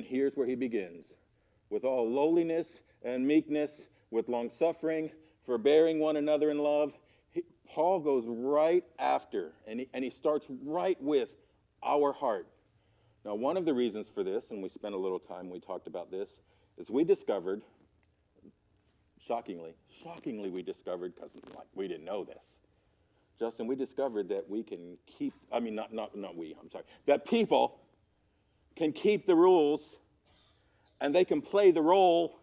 here's where he begins. With all lowliness and meekness, with long-suffering, forbearing one another in love. Paul goes right after, and he starts right with our heart. Now, one of the reasons for this, and we spent a little time, we talked about this, is we discovered, shockingly we discovered, because we didn't know this, Justin, we discovered that we can keep, that people can keep the rules and they can play the role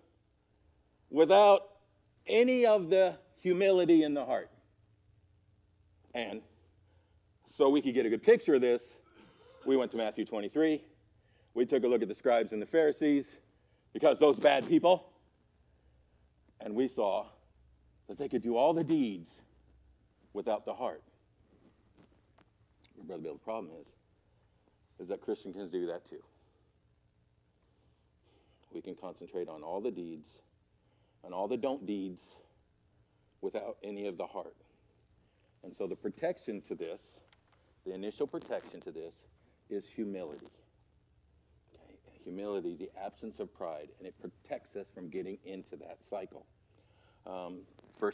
without any of the humility in the heart. And so we could get a good picture of this, we went to Matthew 23. We took a look at the scribes and the Pharisees, because those bad people, and we saw that they could do all the deeds without the heart. Brother Bill, the problem is that Christians can do that too. We can concentrate on all the deeds and all the don't deeds without any of the heart. And so the protection to this, the initial protection to this, is humility. Okay? Humility, the absence of pride, and it protects us from getting into that cycle. 1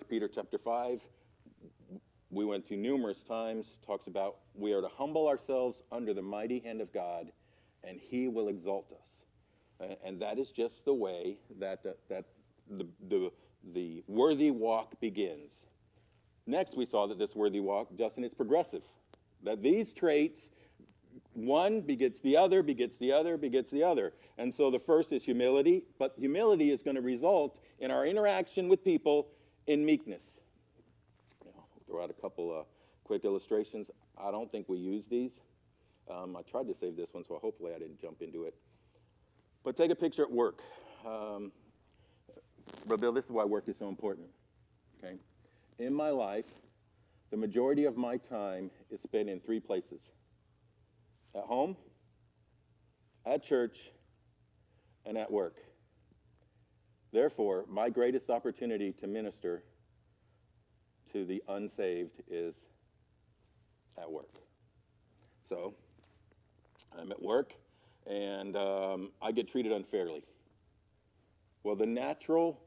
Peter chapter 5, we went through numerous times, talks about we are to humble ourselves under the mighty hand of God, and he will exalt us. And that is just the way that the worthy walk begins. Next, we saw that this worthy walk, Justin, is progressive. That these traits, one begets the other, begets the other, begets the other. And so the first is humility, but humility is going to result in our interaction with people in meekness. I'll throw out a couple quick illustrations. I don't think we use these. I tried to save this one, so hopefully I didn't jump into it. But take a picture at work. But Bill, this is why work is so important. Okay? In my life, the majority of my time is spent in three places. At home, at church, and at work. Therefore, my greatest opportunity to minister to the unsaved is at work. So, I'm at work, and I get treated unfairly. Well, the natural,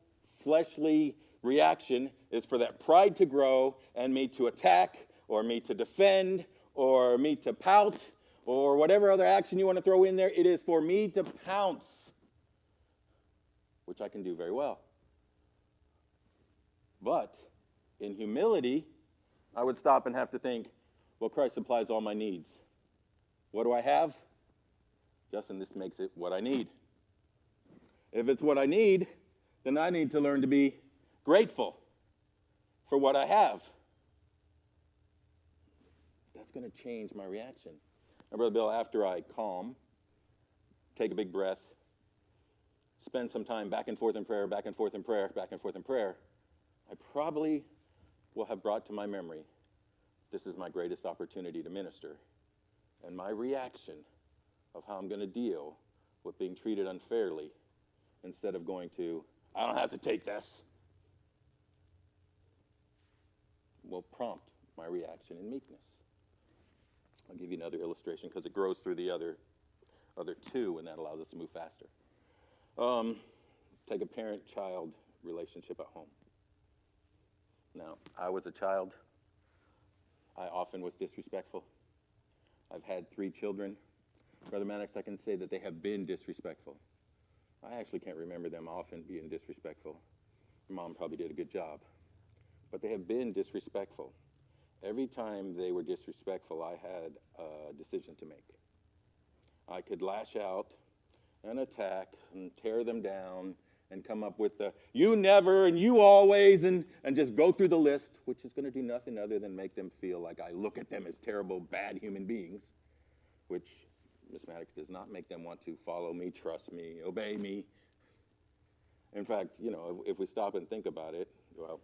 fleshly reaction is for that pride to grow and me to attack or me to defend or me to pout or whatever other action you want to throw in there. It is for me to pounce, which I can do very well. But in humility, I would stop and have to think, well, Christ supplies all my needs. What do I have? Justin, this makes it what I need. If it's what I need, then I need to learn to be grateful for what I have. That's going to change my reaction. Now, Brother Bill, after I calm, take a big breath, spend some time back and forth in prayer, back and forth in prayer, back and forth in prayer, I probably will have brought to my memory, this is my greatest opportunity to minister. And my reaction of how I'm going to deal with being treated unfairly, instead of going to, I don't have to take this, will prompt my reaction in meekness. I'll give you another illustration because it grows through the other two, and that allows us to move faster. Take a parent-child relationship at home. Now, I was a child. I often was disrespectful. I've had 3 children. Brother Maddox, I can say that they have been disrespectful. I actually can't remember them often being disrespectful. Mom probably did a good job. But they have been disrespectful. Every time they were disrespectful, I had a decision to make. I could lash out and attack and tear them down and come up with the you never and you always and just go through the list, which is going to do nothing other than make them feel like I look at them as terrible, bad human beings, which Miss Maddox does not make them want to follow me, trust me, obey me. In fact, if we stop and think about it, well,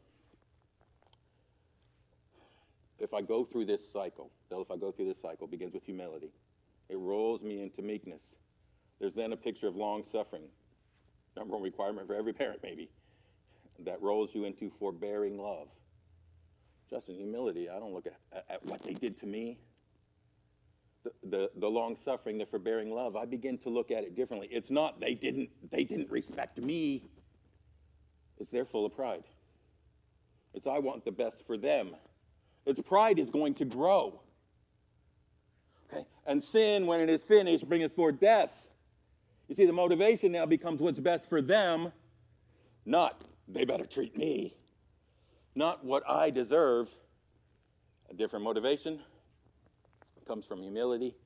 if I go through this cycle, it begins with humility. It rolls me into meekness. There's then a picture of long suffering. Number one requirement for every parent, maybe. That rolls you into forbearing love. Just in humility, I don't look at what they did to me. the long-suffering, the forbearing love, I begin to look at it differently. It's not they didn't respect me. It's they're full of pride. It's I want the best for them. Its pride is going to grow. Okay? And sin, when it is finished, bringeth forth death. You see, the motivation now becomes what's best for them, not they better treat me, not what I deserve. A different motivation comes from humility.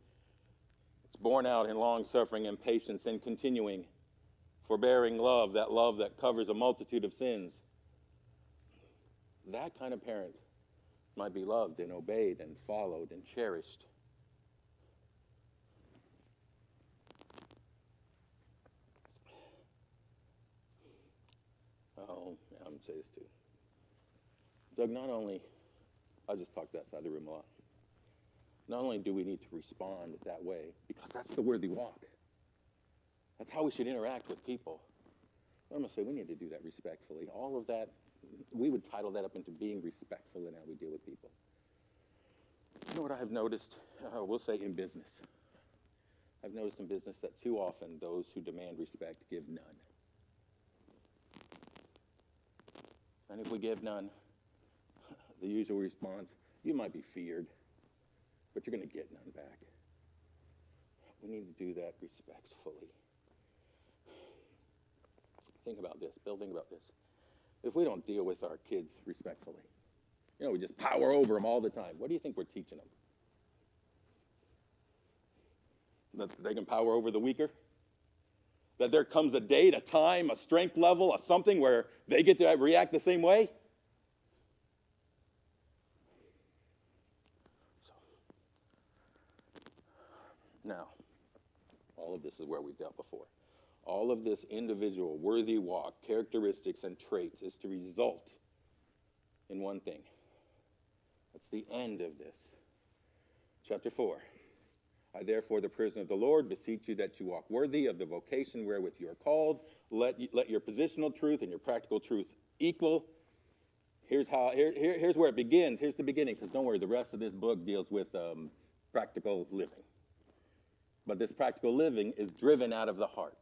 It's born out in long suffering and patience and continuing, forbearing love that covers a multitude of sins. That kind of parent might be loved and obeyed and followed and cherished. Oh, I'm going to say this too. Doug, not only, I just talked that side of the room a lot. Not only do we need to respond that way, because that's the worthy walk. That's how we should interact with people. I'm going to say we need to do that respectfully. All of that, we would title that up into being respectful in how we deal with people. You know what I've noticed? We'll say in business. I've noticed in business that too often those who demand respect give none. And if we give none, the usual response, you might be feared, but you're going to get none back. We need to do that respectfully. Think about this. Bill, think about this. If we don't deal with our kids respectfully, we just power over them all the time, what do you think we're teaching them? That they can power over the weaker? That there comes a date, a time, a strength level, a something where they get to react the same way? Now, all of this is where we've dealt before. All of this individual worthy walk, characteristics, and traits is to result in one thing. That's the end of this. Chapter 4. I therefore, the prisoner of the Lord, beseech you that you walk worthy of the vocation wherewith you are called. Let your positional truth and your practical truth equal. Here's where it begins. Here's the beginning, because don't worry, the rest of this book deals with practical living. But this practical living is driven out of the heart.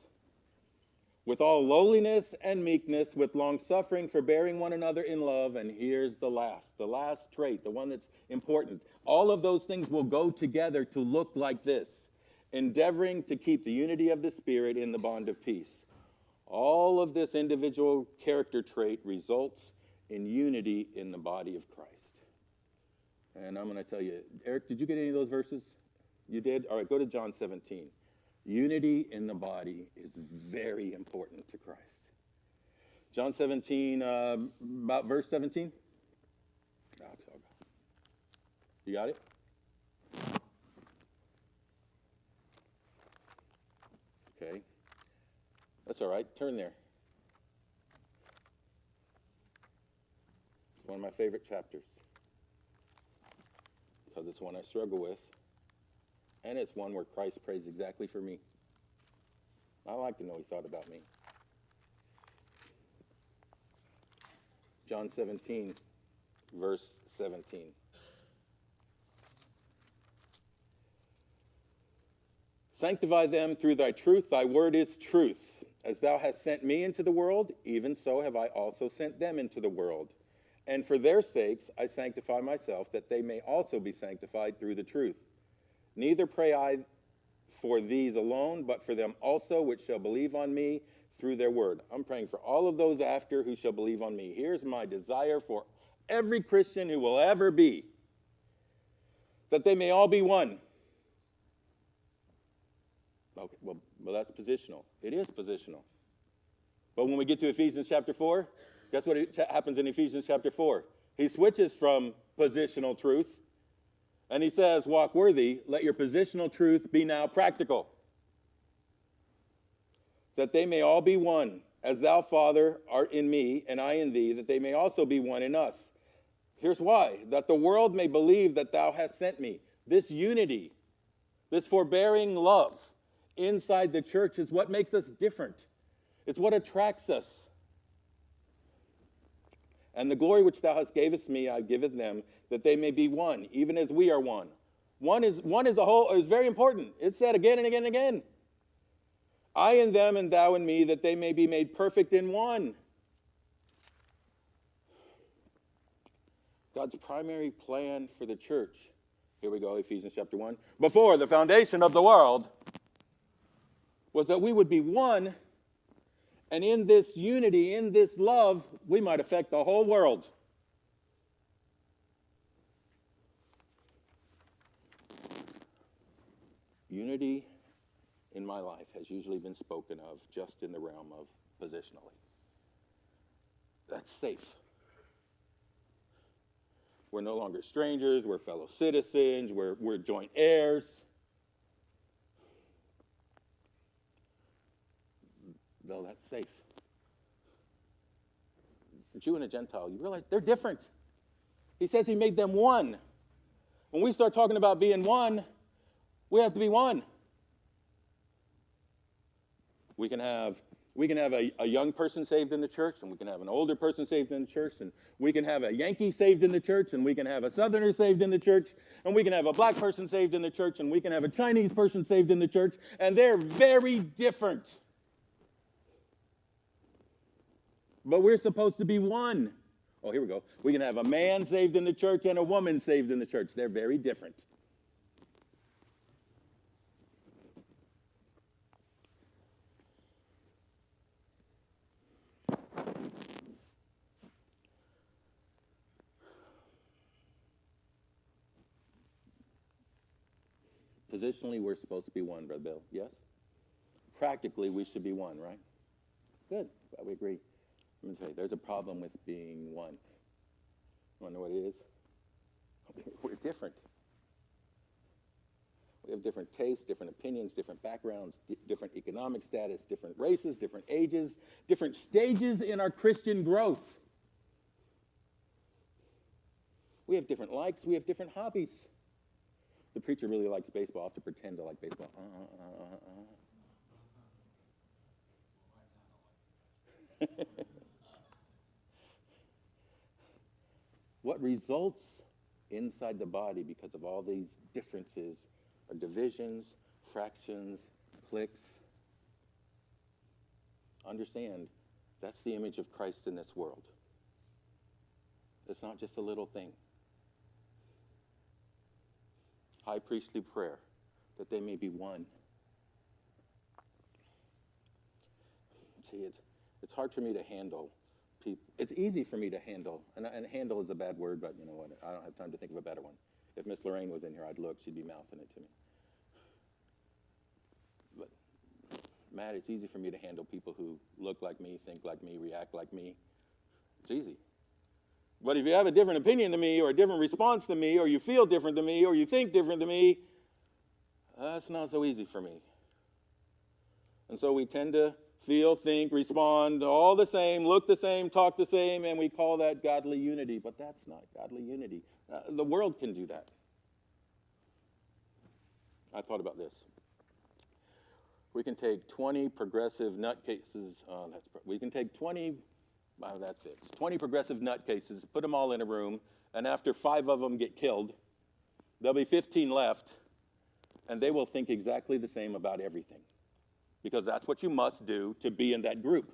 With all lowliness and meekness, with long-suffering, forbearing one another in love. And here's the last trait, the one that's important. All of those things will go together to look like this. Endeavoring to keep the unity of the Spirit in the bond of peace. All of this individual character trait results in unity in the body of Christ. And I'm going to tell you, Eric, did you get any of those verses? You did? All right, go to John 17. Unity in the body is very important to Christ. John 17, about verse 17. You got it? Okay. That's all right. Turn there. It's one of my favorite chapters because it's one I struggle with. And it's one where Christ prays exactly for me. I like to know he thought about me. John 17, verse 17. Sanctify them through thy truth. Thy word is truth. As thou hast sent me into the world, even so have I also sent them into the world. And for their sakes I sanctify myself, that they may also be sanctified through the truth. Neither pray I for these alone, but for them also which shall believe on me through their word. I'm praying for all of those after who shall believe on me. Here's my desire for every Christian who will ever be, that they may all be one. Okay, well that's positional. It is positional. But when we get to Ephesians chapter 4, guess what happens in Ephesians chapter 4? He switches from positional truth. And he says, walk worthy, let your positional truth be now practical. That they may all be one, as thou, Father, art in me, and I in thee, that they may also be one in us. Here's why. That the world may believe that thou hast sent me. This unity, this forbearing love inside the church is what makes us different. It's what attracts us. And the glory which thou hast gavest me, I giveth them, that they may be one, even as we are one. One is a whole, is very important. It's said again and again and again. I in them and thou in me, that they may be made perfect in one. God's primary plan for the church, here we go, Ephesians chapter 1, before the foundation of the world, was that we would be one, and in this unity, in this love, we might affect the whole world. Unity in my life has usually been spoken of just in the realm of positionally. That's safe. We're no longer strangers, we're fellow citizens, we're joint heirs. Well, that's safe. A Jew and a Gentile, you realize they're different. He says he made them one. When we start talking about being one, we have to be one. We can have a young person saved in the church, and we can have an older person saved in the church, and we can have a Yankee saved in the church, and we can have a Southerner saved in the church, and we can have a black person saved in the church, and we can have a Chinese person saved in the church, and they're very different. But we're supposed to be one. Oh, here we go. We can have a man saved in the church and a woman saved in the church. They're very different. Positionally, we're supposed to be one, Brother Bill. Yes? Practically, we should be one, right? Good. Glad we agree. Let me tell you, there's a problem with being one. You want to know what it is? We're different. We have different tastes, different opinions, different backgrounds, different economic status, different races, different ages, different stages in our Christian growth. We have different likes. We have different hobbies. The preacher really likes baseball. I have to pretend to like baseball. What results inside the body because of all these differences are divisions, fractions, cliques. Understand, that's the image of Christ in this world. It's not just a little thing. High priestly prayer, that they may be one. See, it's hard for me to handle people. It's easy for me to handle, and handle is a bad word, but you know what? I don't have time to think of a better one. If Miss Lorraine was in here, I'd look. She'd be mouthing it to me. But, Matt, it's easy for me to handle people who look like me, think like me, react like me. It's easy. But if you have a different opinion than me, or a different response than me, or you feel different than me, or you think different than me, that's not so easy for me. And so we tend to feel, think, respond all the same, look the same, talk the same, and we call that godly unity. But that's not godly unity. The world can do that. I thought about this. We can take 20 progressive nutcases. We can take 20 progressive nutcases, put them all in a room, and after 5 of them get killed, there'll be 15 left, and they will think exactly the same about everything. Because that's what you must do to be in that group.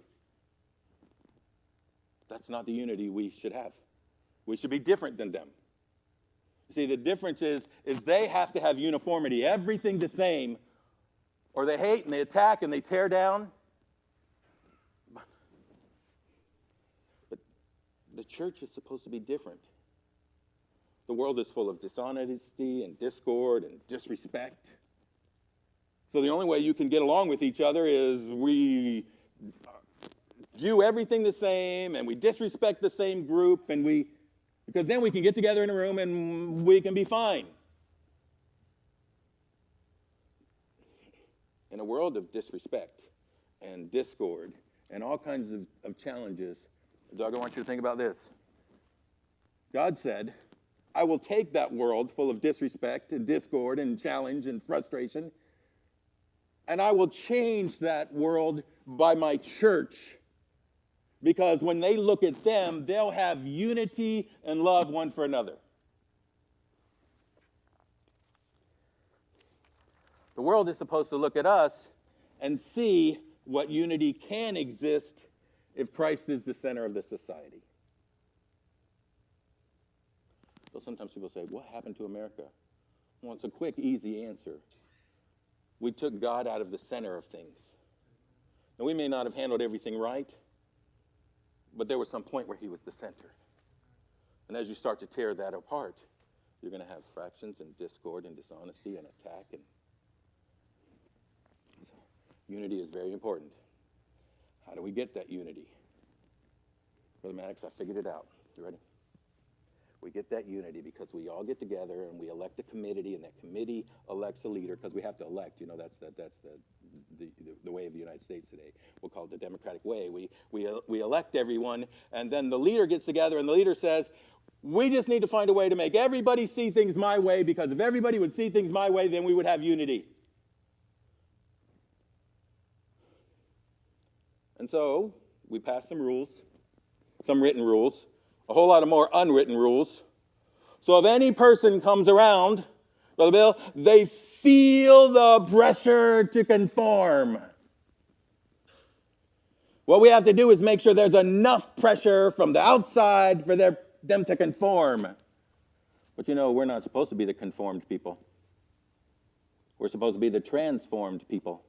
That's not the unity we should have. We should be different than them. See, the difference is they have to have uniformity, everything the same, or they hate and they attack and they tear down. But the church is supposed to be different. The world is full of dishonesty and discord and disrespect. So the only way you can get along with each other is we do everything the same and we disrespect the same group, and because then we can get together in a room and we can be fine. In a world of disrespect and discord and all kinds of challenges, Doug, I want you to think about this. God said, I will take that world full of disrespect and discord and challenge and frustration, and I will change that world by my church, because when they look at them, they'll have unity and love one for another. The world is supposed to look at us and see what unity can exist if Christ is the center of the society. So sometimes people say, what happened to America? Well, it's a quick, easy answer. We took God out of the center of things. Now, we may not have handled everything right, but there was some point where he was the center. And as you start to tear that apart, you're going to have fractions and discord and dishonesty and attack. And so, unity is very important. How do we get that unity? Brother Maddox, I figured it out. You ready? We get that unity because we all get together and we elect a committee, and that committee elects a leader, because we have to elect. You know, that's the way of the United States today. We'll call it the democratic way. We elect everyone, and then the leader gets together, and the leader says, we just need to find a way to make everybody see things my way, because if everybody would see things my way, then we would have unity. And so we pass some rules, some written rules, a whole lot of more unwritten rules. So if any person comes around, Brother Bill, they feel the pressure to conform. What we have to do is make sure there's enough pressure from the outside for them to conform. But you know, we're not supposed to be the conformed people. We're supposed to be the transformed people.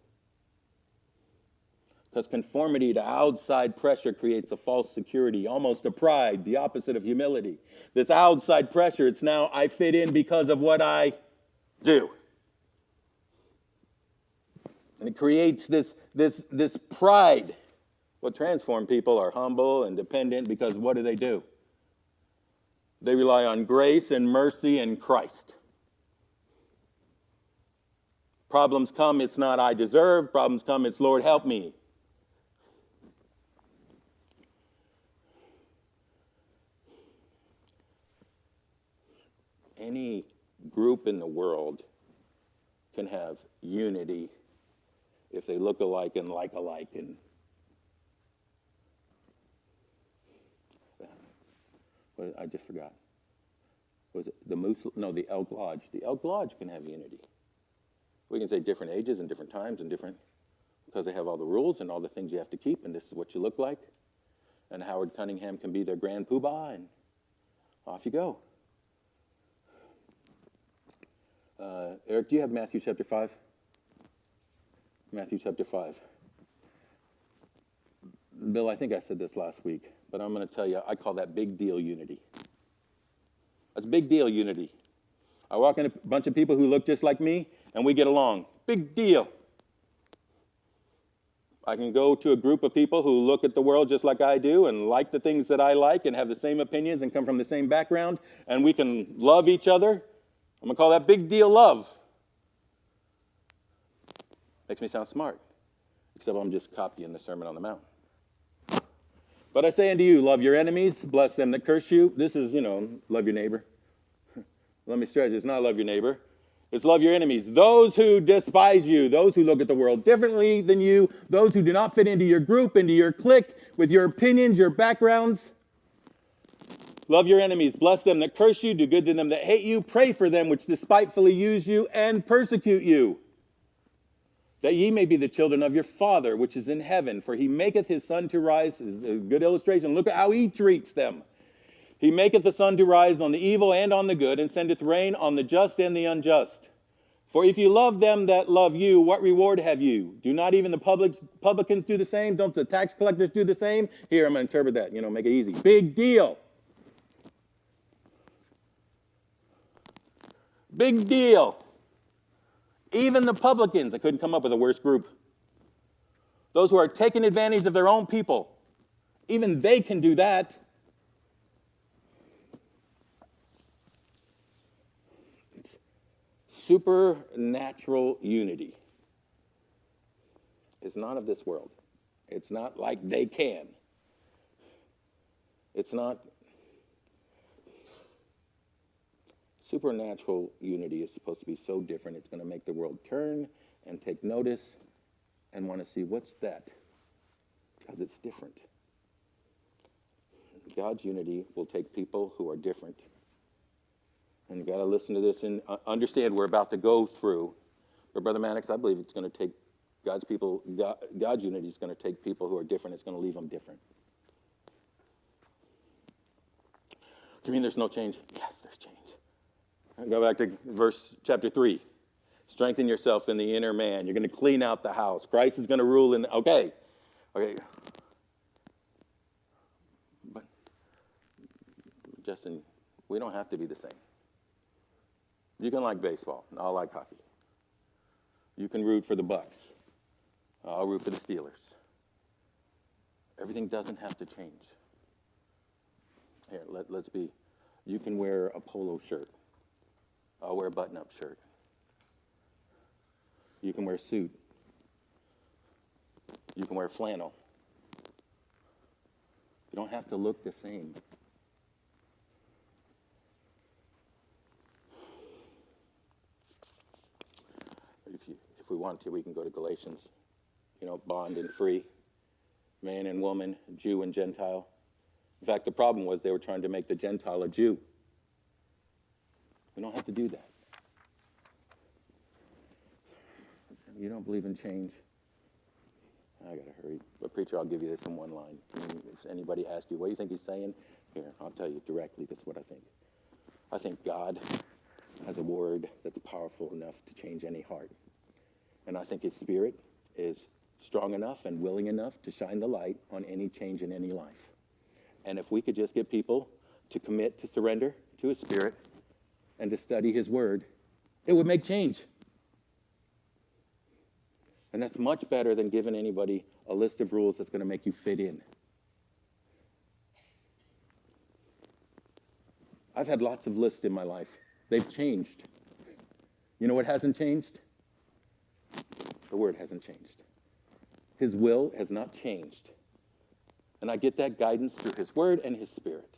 Because conformity to outside pressure creates a false security, almost a pride, the opposite of humility. This outside pressure, it's now I fit in because of what I do. And it creates this pride. Well, transformed people are humble and dependent because what do? They rely on grace and mercy and Christ. Problems come, it's not I deserve. Problems come, it's Lord, help me. Any group in the world can have unity if they look alike and like alike. And I just forgot. Was it the Muslim? No, the Elk Lodge. The Elk Lodge can have unity. We can say different ages and different times and different, because they have all the rules and all the things you have to keep, and this is what you look like. And Howard Cunningham can be their grand poobah, and off you go. Eric, do you have Matthew chapter 5? Matthew chapter 5. Bill, I think I said this last week, but I'm going to tell you, I call that big deal unity. That's big deal unity. I walk in a bunch of people who look just like me, and we get along. Big deal. I can go to a group of people who look at the world just like I do and like the things that I like and have the same opinions and come from the same background, and we can love each other. I'm going to call that big deal love. Makes me sound smart, except I'm just copying the Sermon on the Mount. But I say unto you, love your enemies, bless them that curse you. This is, love your neighbor. Let me stretch. It's not love your neighbor. It's love your enemies. Those who despise you, those who look at the world differently than you, those who do not fit into your group, into your clique, with your opinions, your backgrounds. Love your enemies, bless them that curse you, do good to them that hate you, pray for them which despitefully use you and persecute you, that ye may be the children of your Father which is in heaven. For he maketh his sun to rise, is a good illustration. Look at how he treats them. He maketh the sun to rise on the evil and on the good, and sendeth rain on the just and the unjust. For if you love them that love you, what reward have you? Do not even the publicans do the same? Don't the tax collectors do the same? Here, I'm going to interpret that, make it easy. Big deal. Big deal. Even the publicans, I couldn't come up with a worse group. Those who are taking advantage of their own people, even they can do that. It's supernatural unity. It's not of this world. It's not like they can. It's not. Supernatural unity is supposed to be so different, it's going to make the world turn and take notice and want to see what's that, because it's different. God's unity will take people who are different. And you've got to listen to this and understand we're about to go through But Brother Mannix, I believe it's going to take God's people, God's unity is going to take people who are different. It's going to leave them different. Do you mean there's no change? Yes, there's change. Go back to chapter 3. Strengthen yourself in the inner man. You're going to clean out the house. Christ is going to rule in okay. But, Justin, we don't have to be the same. You can like baseball. I'll like hockey. You can root for the Bucks. I'll root for the Steelers. Everything doesn't have to change. Here, let's be. You can wear a polo shirt. I'll wear a button-up shirt. You can wear a suit. You can wear flannel. You don't have to look the same. If we want to, we can go to Galatians. Bond and free, man and woman, Jew and Gentile. In fact, the problem was they were trying to make the Gentile a Jew. We don't have to do that. You don't believe in change? I got to hurry. But preacher, I'll give you this in one line. If anybody asks you, what do you think he's saying? Here, I'll tell you directly. This is what I think. I think God has a word that's powerful enough to change any heart. And I think his spirit is strong enough and willing enough to shine the light on any change in any life. And if we could just get people to commit to surrender to his spirit and to study his word, it would make change. And that's much better than giving anybody a list of rules that's going to make you fit in. I've had lots of lists in my life. They've changed. You know what hasn't changed? The word hasn't changed. His will has not changed. And I get that guidance through his word and his spirit.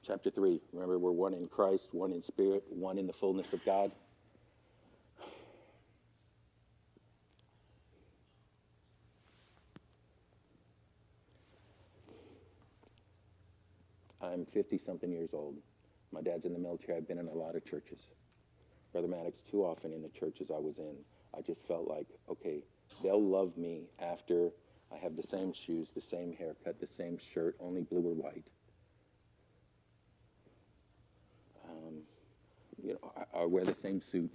Chapter 3, remember we're one in Christ, one in spirit, one in the fullness of God. I'm 50-something years old. My dad's in the military. I've been in a lot of churches. Brother Maddox, too often in the churches I was in, I just felt like, okay, they'll love me after I have the same shoes, the same haircut, the same shirt, only blue or white. I wear the same suit.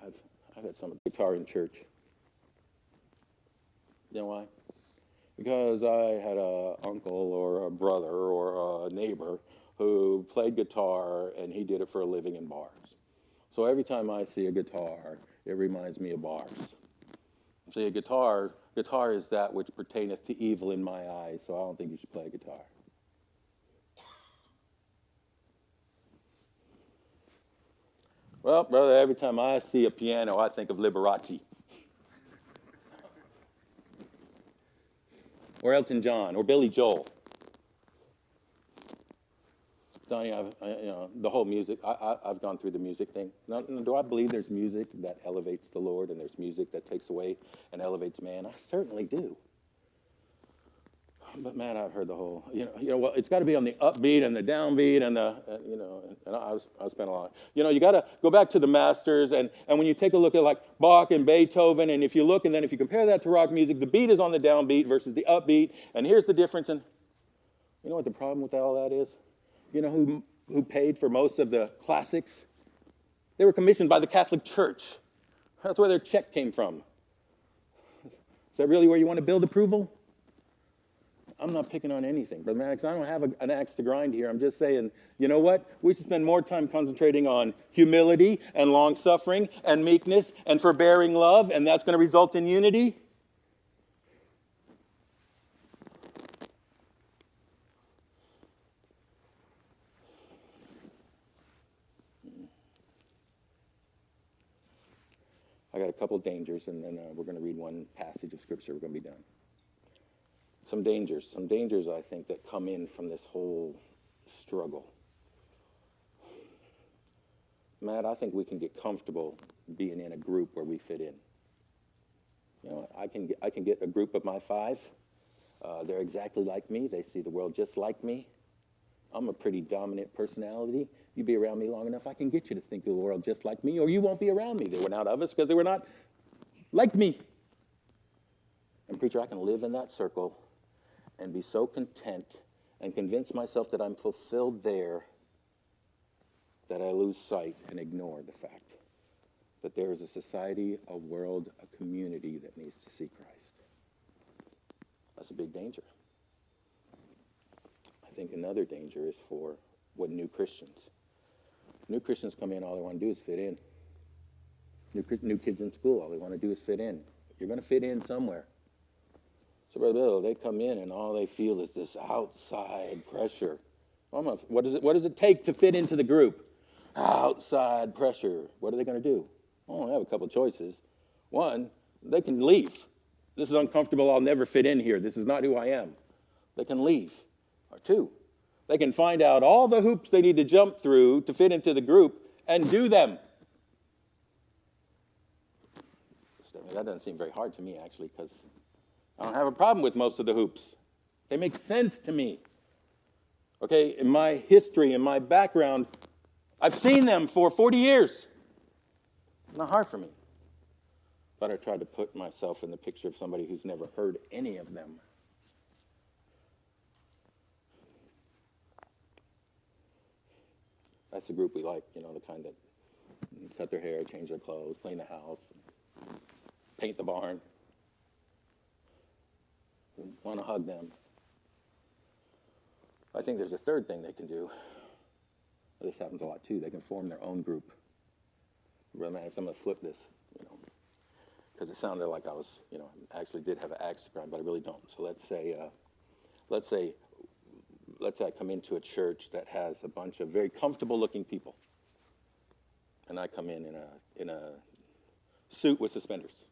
I've had some guitar in church. You know why? Because I had an uncle or a brother or a neighbor who played guitar, and he did it for a living in bars. So every time I see a guitar, it reminds me of bars. See, a guitar is that which pertaineth to evil in my eyes, so I don't think you should play a guitar. Well, brother, every time I see a piano, I think of Liberace. Or Elton John, or Billy Joel. Donnie, the whole music, I've gone through the music thing. Now, do I believe there's music that elevates the Lord and there's music that takes away and elevates man? I certainly do. But man, I've heard the whole, well, it's got to be on the upbeat and the downbeat and and I've spent a lot. You got to go back to the masters, and when you take a look at like Bach and Beethoven, and if you look and then if you compare that to rock music, the beat is on the downbeat versus the upbeat, and here's the difference. And you know what the problem with all that is? You know who paid for most of the classics? They were commissioned by the Catholic Church. That's where their check came from. Is that really where you want to build approval? I'm not picking on anything, Brother Maddox. I don't have an axe to grind here. I'm just saying, you know what? We should spend more time concentrating on humility and long-suffering and meekness and forbearing love, and that's going to result in unity. I got a couple of dangers, and then we're going to read one passage of Scripture. We're going to be done. Some dangers, I think, that come in from this whole struggle. Matt, I think we can get comfortable being in a group where we fit in. I can get a group of my 5. They're exactly like me. They see the world just like me. I'm a pretty dominant personality. You be around me long enough, I can get you to think of the world just like me, or you won't be around me. They were not of us because they were not like me. And preacher, I can live in that circle and be so content and convince myself that I'm fulfilled there that I lose sight and ignore the fact that there is a society, a world, a community that needs to see Christ. That's a big danger. I think another danger is for what new Christians. New Christians come in, all they want to do is fit in. New kids in school, all they want to do is fit in. You're going to fit in somewhere. So, Brother Bill, they come in and all they feel is this outside pressure. What does it take to fit into the group? Outside pressure. What are they going to do? Well, they have a couple of choices. One, they can leave. This is uncomfortable. I'll never fit in here. This is not who I am. They can leave. Or two, they can find out all the hoops they need to jump through to fit into the group and do them. That doesn't seem very hard to me, actually, because I don't have a problem with most of the hoops. They make sense to me. Okay, in my history, in my background, I've seen them for 40 years. Not hard for me. But I tried to put myself in the picture of somebody who's never heard any of them. That's the group we like, the kind that cut their hair, change their clothes, clean the house, paint the barn. We want to hug them. I think there's a third thing they can do. This happens a lot too. They can form their own group. I'm going to flip this, because it sounded like I was, actually did have an axe to grind, but I really don't. So let's say I come into a church that has a bunch of very comfortable-looking people, and I come in a suit with suspenders.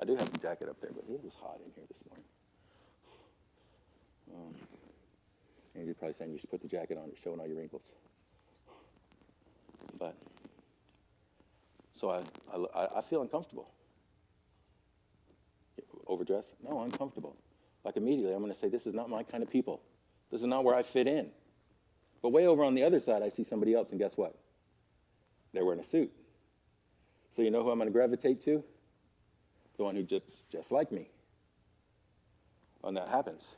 I do have the jacket up there, but it was hot in here this morning. And you're probably saying you should put the jacket on, it's showing all your wrinkles. But, so I feel uncomfortable. Overdressed? No, uncomfortable. Like immediately, I'm going to say, this is not my kind of people. This is not where I fit in. But way over on the other side, I see somebody else, and guess what? They're wearing a suit. So you know who I'm going to gravitate to? The one who just like me. When that happens,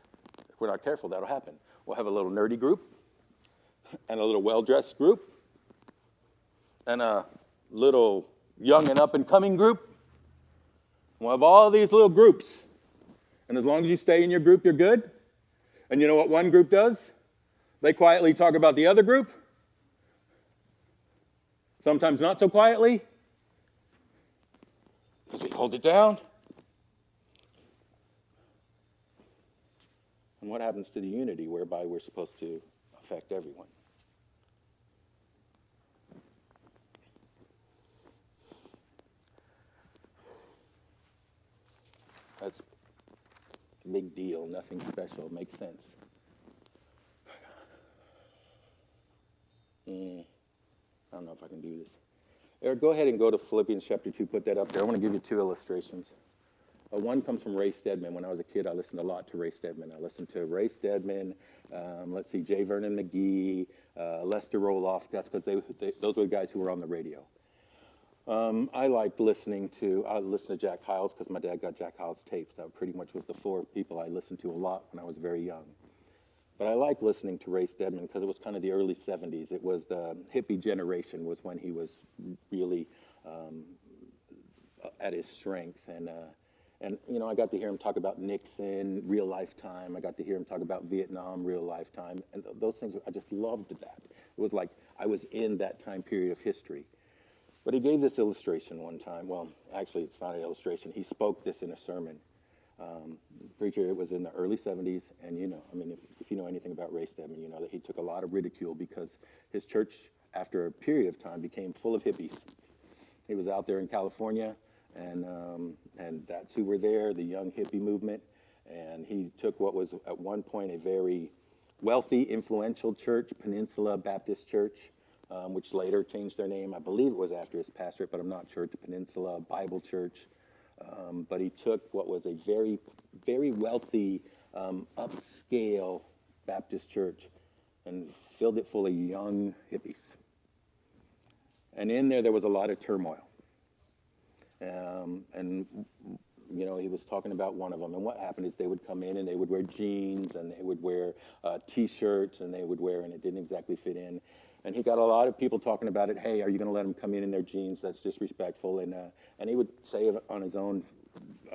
if we're not careful, that'll happen. We'll have a little nerdy group, and a little well-dressed group, and a little young and up-and-coming group. We'll have all these little groups. And as long as you stay in your group, you're good. And you know what one group does? They quietly talk about the other group. Sometimes not so quietly, because we hold it down. And what happens to the unity whereby we're supposed to affect everyone? That's a big deal, nothing special, makes sense. I don't know if I can do this. Eric, go ahead and go to Philippians chapter 2, put that up there. I want to give you two illustrations. One comes from Ray Stedman. When I was a kid, I listened a lot to Ray Stedman. I listened to Ray Stedman, J. Vernon McGee, Lester Roloff. That's because those were the guys who were on the radio. I listened to Jack Hyles because my dad got Jack Hyles tapes. That pretty much was the four people I listened to a lot when I was very young. But I liked listening to Ray Stedman because it was kind of the early 70s. It was the hippie generation was when he was really at his strength. And I got to hear him talk about Nixon, real lifetime. I got to hear him talk about Vietnam, real lifetime. And those things, I just loved that. It was like I was in that time period of history. But he gave this illustration one time. Well, actually, it's not an illustration. He spoke this in a sermon. Preacher, it was in the early 70s. And, if you know anything about Ray Stedman, you know that he took a lot of ridicule because his church, after a period of time, became full of hippies. He was out there in California, and that's who were there, the young hippie movement. And he took what was at one point a very wealthy, influential church, Peninsula Baptist Church, which later changed their name. I believe it was after his pastorate, but I'm not sure, to Peninsula Bible Church. But he took what was a very, very wealthy, upscale Baptist church and filled it full of young hippies. And in there was a lot of turmoil. And he was talking about one of them. And what happened is they would come in and they would wear jeans and they would wear T-shirts and and it didn't exactly fit in. And he got a lot of people talking about it. Hey, are you going to let them come in their jeans? That's disrespectful. And he would say it on his own,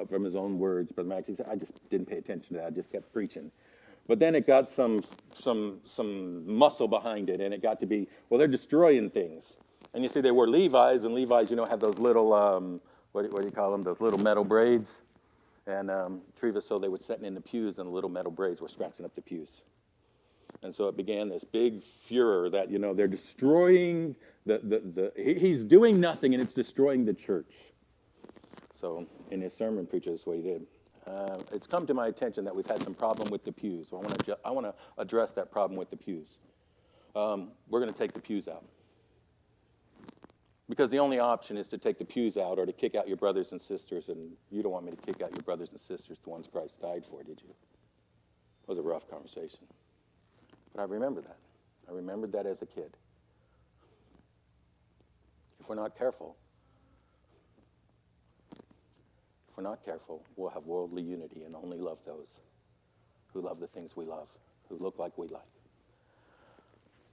from his own words. Brother Max, he said, I just didn't pay attention to that. I just kept preaching. But then it got some muscle behind it, and it got to be, well, they're destroying things. And you see, they wore Levi's, and Levi's, have those little, what do you call them? Those little metal braids. And Treva, so they were sitting in the pews, and the little metal braids were scratching up the pews. And so it began this big furor that, they're destroying he's doing nothing, and it's destroying the church. So in his sermon, preacher, that's what he did. It's come to my attention that we've had some problem with the pews. So I want to address that problem with the pews. We're going to take the pews out. Because the only option is to take the pews out or to kick out your brothers and sisters, and you don't want me to kick out your brothers and sisters, the ones Christ died for, did you? It was a rough conversation. But I remember that. I remembered that as a kid. If we're not careful, we'll have worldly unity and only love those who love the things we love, who look like we like.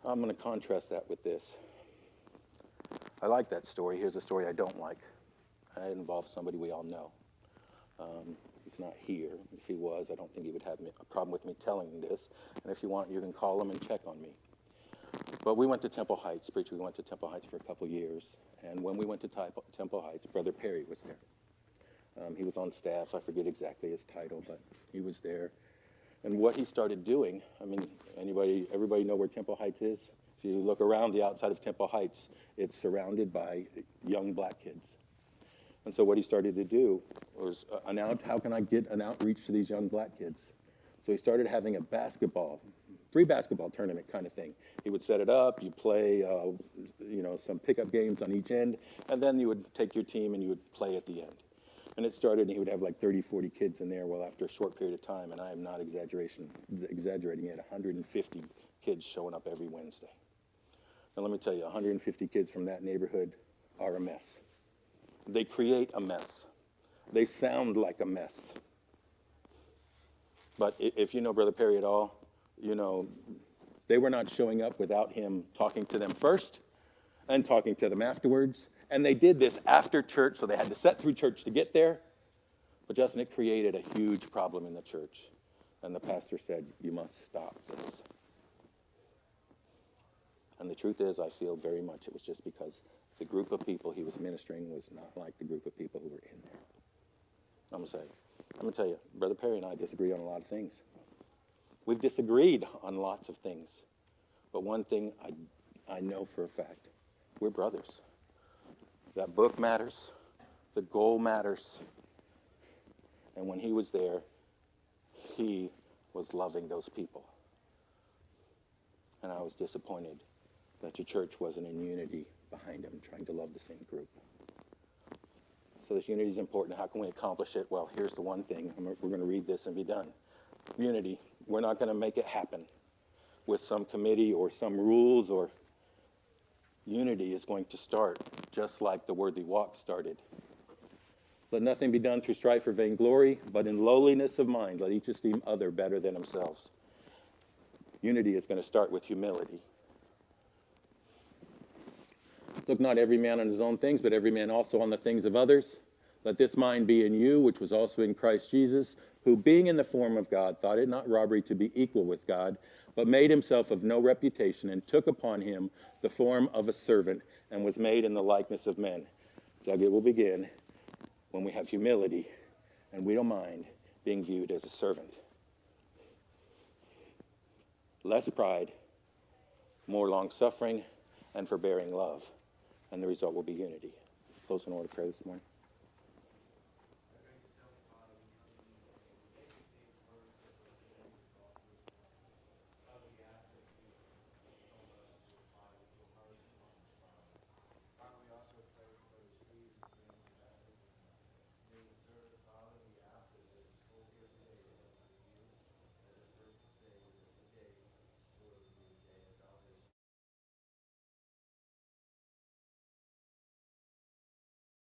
I'm going to contrast that with this. I like that story. Here's a story I don't like. It involves somebody we all know. He's not here. If he was, I don't think he would have a problem with me telling this. And if you want, you can call him and check on me. But we went to Temple Heights. Preacher, we went to Temple Heights for a couple years. And when we went to Temple Heights, Brother Perry was there. He was on staff. I forget exactly his title, but he was there. And what he started doing, everybody know where Temple Heights is? If you look around the outside of Temple Heights, it's surrounded by young black kids. And so what he started to do was, how can I get an outreach to these young black kids? So he started having a free basketball tournament kind of thing. He would set it up, you play, some pickup games on each end, and then you would take your team and you would play at the end. And it started, and he would have like 30, 40 kids in there. Well, after a short period of time, and I am not exaggerating, he had 150 kids showing up every Wednesday. Now, let me tell you, 150 kids from that neighborhood are a mess. They create a mess. They sound like a mess. But if you know Brother Perry at all, they were not showing up without him talking to them first and talking to them afterwards. And they did this after church, so they had to set through church to get there. But Justin, it created a huge problem in the church. And the pastor said, you must stop this. And the truth is, I feel very much it was just because the group of people he was ministering was not like the group of people who were in there. I'm going to tell you, Brother Perry and I disagree on a lot of things. We've disagreed on lots of things. But one thing I know for a fact, we're brothers. That book matters. The goal matters. And when he was there, he was loving those people. And I was disappointed that your church wasn't in unity behind him, trying to love the same group. So this unity is important. How can we accomplish it? Well, here's the one thing. We're going to read this and be done. Unity. We're not going to make it happen with some committee or some rules or... Unity is going to start just like the Worthy Walk started. Let nothing be done through strife or vainglory, but in lowliness of mind, let each esteem other better than themselves. Unity is going to start with humility. Look not every man on his own things, but every man also on the things of others. Let this mind be in you, which was also in Christ Jesus, who being in the form of God, thought it not robbery to be equal with God, but made himself of no reputation, and took upon him the form of a servant, and was made in the likeness of men. Doug, it will begin when we have humility, and we don't mind being viewed as a servant. Less pride, more long-suffering, and forbearing love. And the result will be unity. Close in order of prayer this morning.